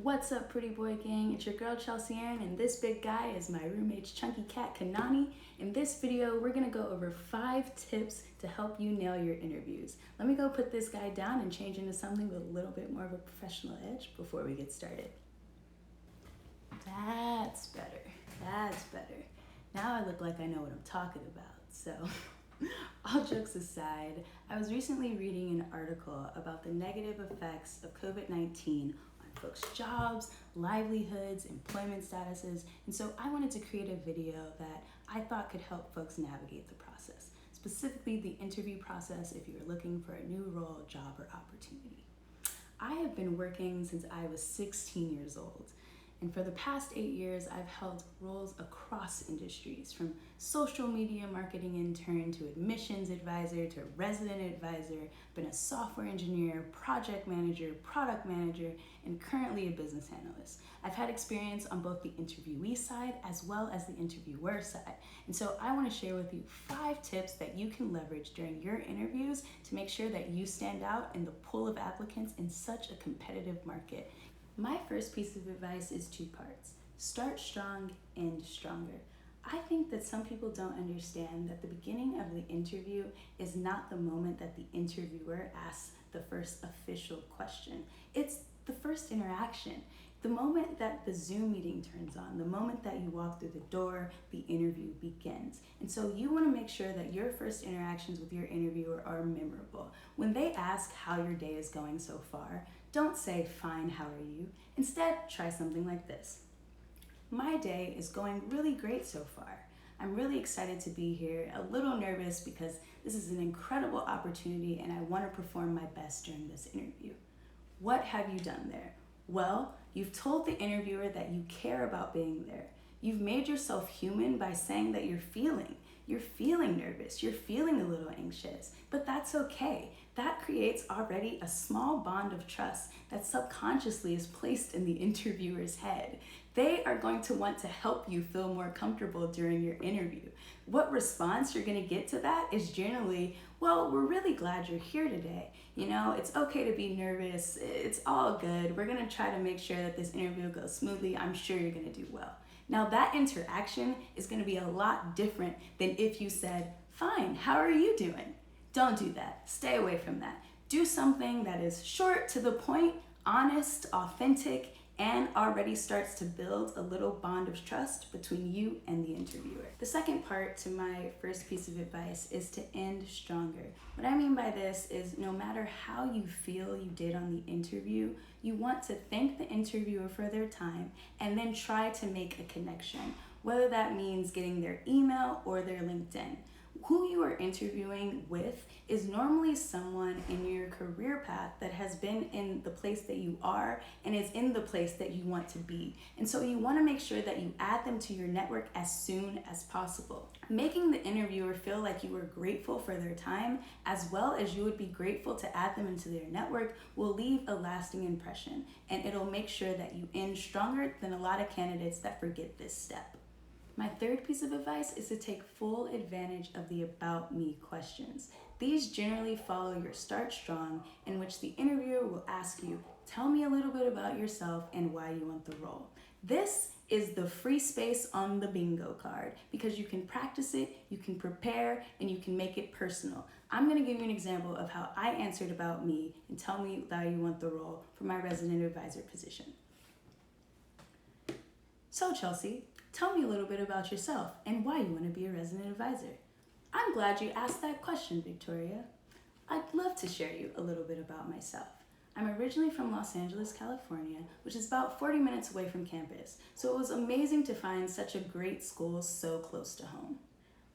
What's up, Pretty Boy Gang? It's your girl Chelci Erin, and this big guy is my roommate's chunky cat Kanani. In this video, we're gonna go over 5 tips to help you nail your interviews. Let me go put this guy down and change into something with a little bit more of a professional edge before we get started. That's better. That's better. Now I look like I know what I'm talking about. So, all jokes aside, I was recently reading an article about the negative effects of COVID-19 on folks' jobs, livelihoods, employment statuses, and so I wanted to create a video that I thought could help folks navigate the process, specifically the interview process if you're looking for a new role, job, or opportunity. I have been working since I was 16 years old. And for the past 8 years, I've held roles across industries, from social media marketing intern to admissions advisor to resident advisor, been a software engineer, project manager, product manager, and currently a business analyst. I've had experience on both the interviewee side as well as the interviewer side. And so I want to share with you 5 tips that you can leverage during your interviews to make sure that you stand out in the pool of applicants in such a competitive market. My first piece of advice is 2 parts. Start strong, end stronger. I think that some people don't understand that the beginning of the interview is not the moment that the interviewer asks the first official question. It's the first interaction. The moment that the Zoom meeting turns on, the moment that you walk through the door, the interview begins. And so you want to make sure that your first interactions with your interviewer are memorable. When they ask how your day is going so far, don't say, "Fine, how are you?" Instead, try something like this. "My day is going really great so far. I'm really excited to be here, a little nervous because this is an incredible opportunity and I want to perform my best during this interview." What have you done there? Well, you've told the interviewer that you care about being there. You've made yourself human by saying that you're feeling nervous, you're feeling a little anxious, but that's okay. That creates already a small bond of trust that subconsciously is placed in the interviewer's head. They are going to want to help you feel more comfortable during your interview. What response you're going to get to that is generally, "Well, we're really glad you're here today. You know, it's okay to be nervous. It's all good. We're going to try to make sure that this interview goes smoothly. I'm sure you're going to do well." Now, that interaction is going to be a lot different than if you said, "Fine, how are you doing?" Don't do that. Stay away from that. Do something that is short, to the point, honest, authentic, and already starts to build a little bond of trust between you and the interviewer. The second part to my first piece of advice is to end stronger. What I mean by this is no matter how you feel you did on the interview, you want to thank the interviewer for their time and then try to make a connection, whether that means getting their email or their LinkedIn. Who you are interviewing with is normally someone in your career path that has been in the place that you are and is in the place that you want to be. And so you want to make sure that you add them to your network as soon as possible. Making the interviewer feel like you were grateful for their time, as well as you would be grateful to add them into their network, will leave a lasting impression, and it'll make sure that you end stronger than a lot of candidates that forget this step. My third piece of advice is to take full advantage of the "About Me" questions. These generally follow your "Start Strong," in which the interviewer will ask you, "Tell me a little bit about yourself and why you want the role." This is the free space on the bingo card because you can practice it, you can prepare, and you can make it personal. I'm going to give you an example of how I answered "About Me" and "Tell me why you want the role" for my resident advisor position. "So, Chelci, tell me a little bit about yourself and why you want to be a resident advisor." "I'm glad you asked that question, Victoria. I'd love to share you a little bit about myself. I'm originally from Los Angeles, California, which is about 40 minutes away from campus, so it was amazing to find such a great school so close to home.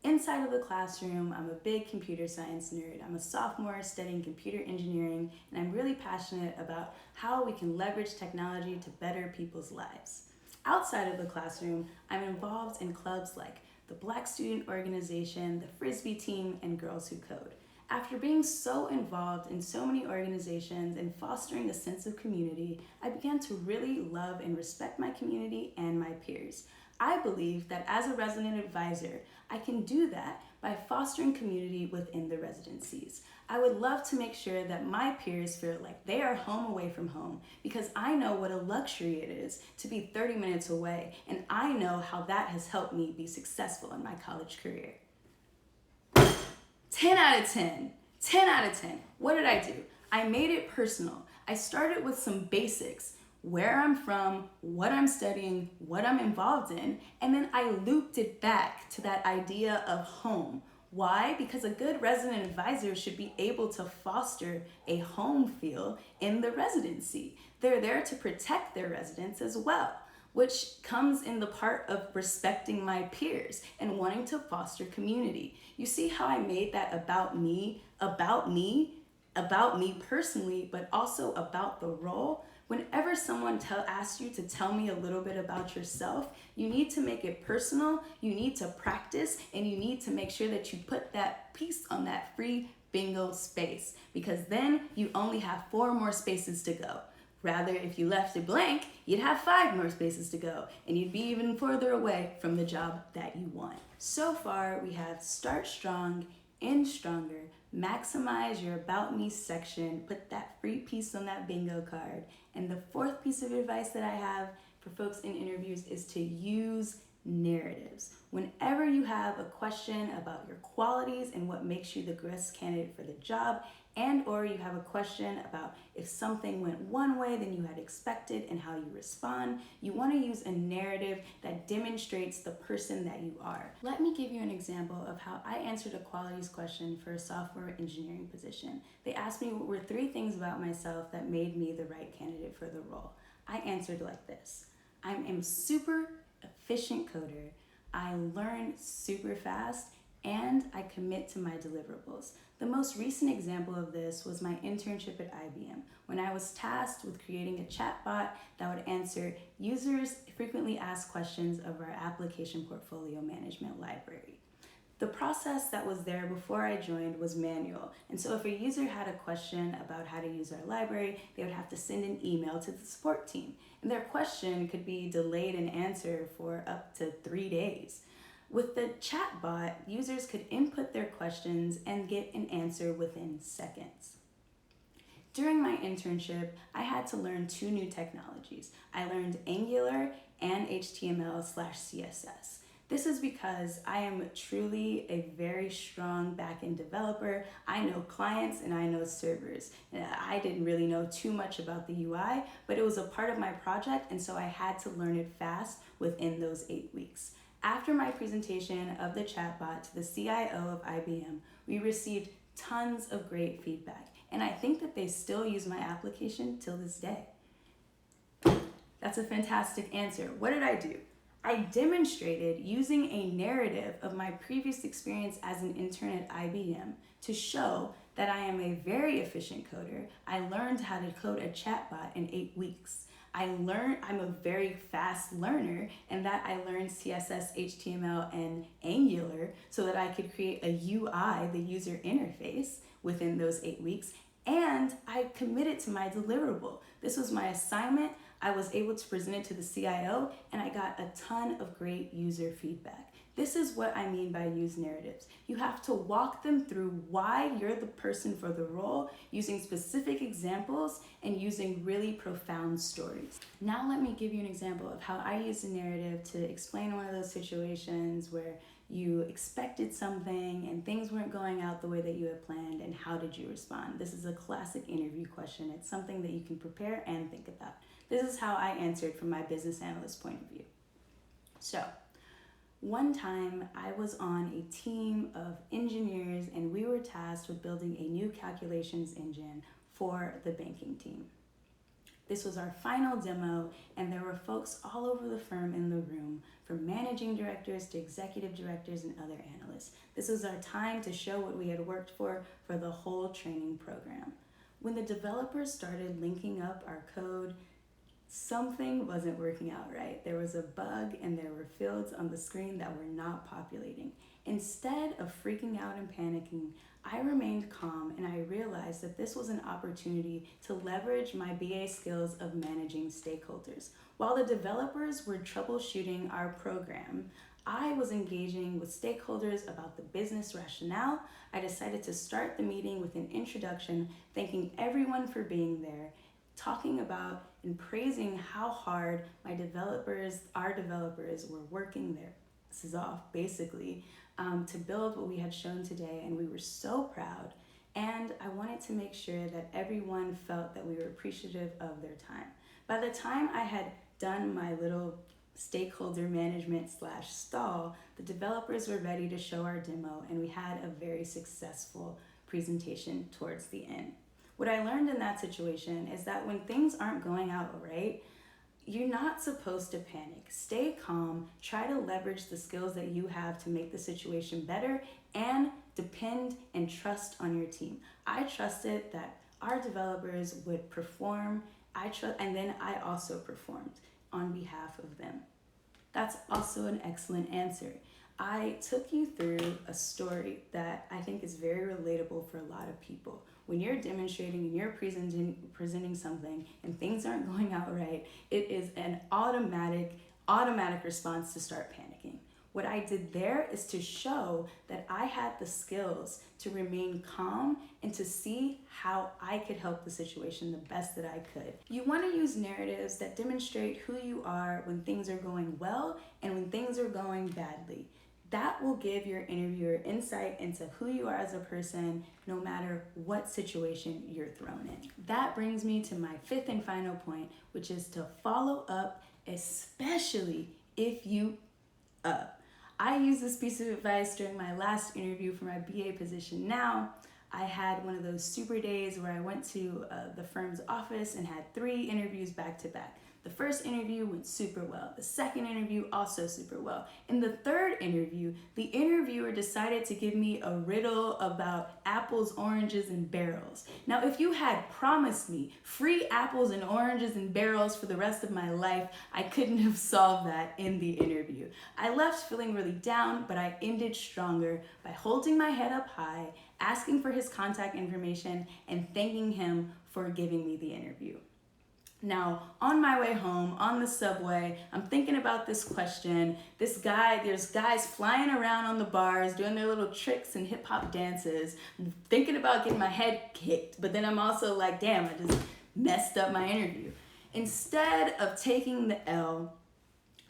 Inside of the classroom, I'm a big computer science nerd. I'm a sophomore studying computer engineering, and I'm really passionate about how we can leverage technology to better people's lives. Outside of the classroom, I'm involved in clubs like the Black Student Organization, the Frisbee team, and Girls Who Code. After being so involved in so many organizations and fostering a sense of community, I began to really love and respect my community and my peers. I believe that as a resident advisor, I can do that by fostering community within the residencies. I would love to make sure that my peers feel like they are home away from home, because I know what a luxury it is to be 30 minutes away, and I know how that has helped me be successful in my college career. 10 out of 10. 10 out of 10. What did I do? I made it personal. I started with some basics: where I'm from, what I'm studying, what I'm involved in, and then I looped it back to that idea of home. Why? Because a good resident advisor should be able to foster a home feel in the residency. They're there to protect their residents as well, which comes in the part of respecting my peers and wanting to foster community. You see how I made that about me personally, but also about the role? Whenever someone asks you to tell me a little bit about yourself, you need to make it personal, you need to practice, and you need to make sure that you put that piece on that free bingo space, because then you only have 4 more spaces to go. Rather, if you left it blank, you'd have 5 more spaces to go, and you'd be even further away from the job that you want. So far, we have start strong, end stronger, maximize your about me section, put that free piece on that bingo card. And the 4th piece of advice that I have for folks in interviews is to use narratives. Whenever you have a question about your qualities and what makes you the best candidate for the job, and or you have a question about if something went one way than you had expected and how you respond, you want to use a narrative that demonstrates the person that you are. Let me give you an example of how I answered a qualities question for a software engineering position. They asked me what were 3 things about myself that made me the right candidate for the role. I answered like this: I am super efficient coder, I learn super fast, and I commit to my deliverables. The most recent example of this was my internship at IBM, when I was tasked with creating a chatbot that would answer users' frequently asked questions of our application portfolio management library. The process that was there before I joined was manual, and so if a user had a question about how to use our library, they would have to send an email to the support team, and their question could be delayed in answer for up to 3 days. With the chatbot, users could input their questions and get an answer within seconds. During my internship, I had to learn 2 new technologies. I learned Angular and HTML/CSS. This is because I am truly a very strong backend developer. I know clients and I know servers. I didn't really know too much about the UI, but it was a part of my project, and so I had to learn it fast within those 8 weeks. After my presentation of the chatbot to the CIO of IBM, we received tons of great feedback, and I think that they still use my application till this day. That's a fantastic answer. What did I do? I demonstrated using a narrative of my previous experience as an intern at IBM to show that I am a very efficient coder. I learned how to code a chatbot in 8 weeks. I'm a very fast learner, and that I learned CSS, HTML, and Angular so that I could create a UI, the user interface, within those 8 weeks. And I committed to my deliverable. This was my assignment. I was able to present it to the CIO, and I got a ton of great user feedback. This is what I mean by use narratives. You have to walk them through why you're the person for the role, using specific examples and using really profound stories. Now let me give you an example of how I use a narrative to explain one of those situations where you expected something and things weren't going out the way that you had planned, and how did you respond? This is a classic interview question. It's something that you can prepare and think about. This is how I answered from my business analyst point of view. So, one time I was on a team of engineers, and we were tasked with building a new calculations engine for the banking team. This was our final demo, and there were folks all over the firm in the room, from managing directors to executive directors and other analysts. This was our time to show what we had worked for the whole training program. When the developers started linking up our code, something wasn't working out right. There was a bug, and there were fields on the screen that were not populating. Instead of freaking out and panicking, I remained calm and I realized that this was an opportunity to leverage my BA skills of managing stakeholders. While the developers were troubleshooting our program, I was engaging with stakeholders about the business rationale. I decided to start the meeting with an introduction, thanking everyone for being there, talking about and praising how hard our developers were working their asses off, basically, to build what we had shown today, and we were so proud. And I wanted to make sure that everyone felt that we were appreciative of their time. By the time I had done my little stakeholder management / stall, the developers were ready to show our demo, and we had a very successful presentation towards the end. What I learned in that situation is that when things aren't going out right, you're not supposed to panic. Stay calm, try to leverage the skills that you have to make the situation better, and depend and trust on your team. I trusted that our developers would perform, and then I also performed on behalf of them. That's also an excellent answer. I took you through a story that I think is very relatable for a lot of people. When you're demonstrating and you're presenting something and things aren't going out right, it is an automatic response to start panicking. What I did there is to show that I had the skills to remain calm and to see how I could help the situation the best that I could. You want to use narratives that demonstrate who you are when things are going well and when things are going badly. That will give your interviewer insight into who you are as a person, no matter what situation you're thrown in. That brings me to my fifth and final point, which is to follow up, especially if you I used this piece of advice during my last interview for my BA position. Now, I had one of those super days where I went to the firm's office and had 3 interviews back to back. The first interview went super well. The second interview also super well. In the third interview, the interviewer decided to give me a riddle about apples, oranges, and barrels. Now, if you had promised me free apples and oranges and barrels for the rest of my life, I couldn't have solved that in the interview. I left feeling really down, but I ended stronger by holding my head up high, asking for his contact information, and thanking him for giving me the interview. Now, on my way home, on the subway, I'm thinking about this question. There's guys flying around on the bars, doing their little tricks and hip hop dances. I'm thinking about getting my head kicked, but then I'm also like, damn, I just messed up my interview. Instead of taking the L,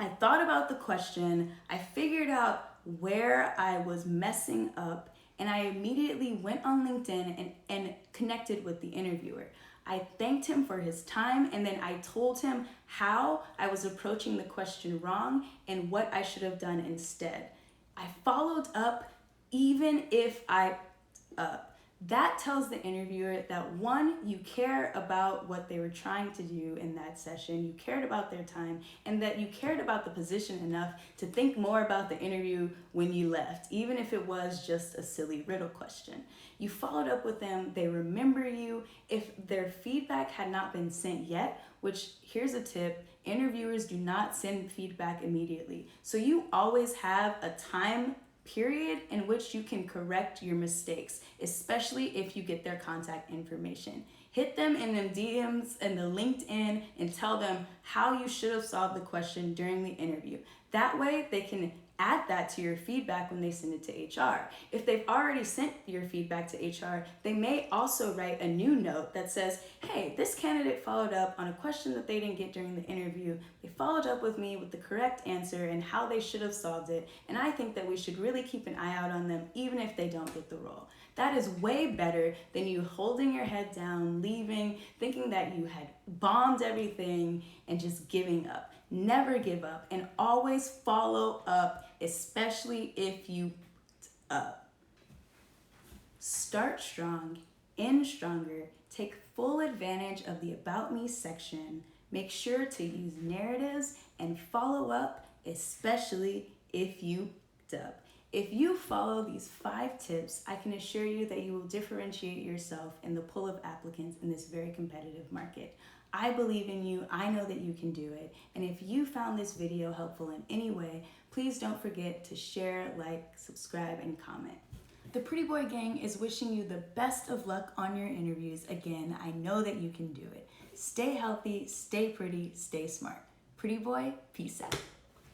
I thought about the question, I figured out where I was messing up, and I immediately went on LinkedIn and connected with the interviewer. I thanked him for his time, and then I told him how I was approaching the question wrong and what I should have done instead. I followed up even if that tells the interviewer that 1, you care about what they were trying to do in that session, you cared about their time, and that you cared about the position enough to think more about the interview when you left, even if it was just a silly riddle question. You followed up with them, they remember you. If their feedback had not been sent yet, which here's a tip, interviewers do not send feedback immediately. So you always have a time period in which you can correct your mistakes, especially if you get their contact information. Hit them in the DMs and the LinkedIn and tell them how you should have solved the question during the interview. That way they can add that to your feedback when they send it to HR. If they've already sent your feedback to HR, they may also write a new note that says, hey, this candidate followed up on a question that they didn't get during the interview. They followed up with me with the correct answer and how they should have solved it. And I think that we should really keep an eye out on them even if they don't get the role. That is way better than you holding your head down, leaving, thinking that you had bombed everything and just giving up. Never give up and always follow up, especially if you start strong, end stronger, take full advantage of the About Me section, make sure to use narratives and follow up, especially if you dub. If you follow these 5 tips, I can assure you that you will differentiate yourself in the pool of applicants in this very competitive market. I believe in you, I know that you can do it, and if you found this video helpful in any way, please don't forget to share, like, subscribe, and comment. The Pretty Boy Gang is wishing you the best of luck on your interviews. Again, I know that you can do it. Stay healthy, stay pretty, stay smart. Pretty Boy, peace out.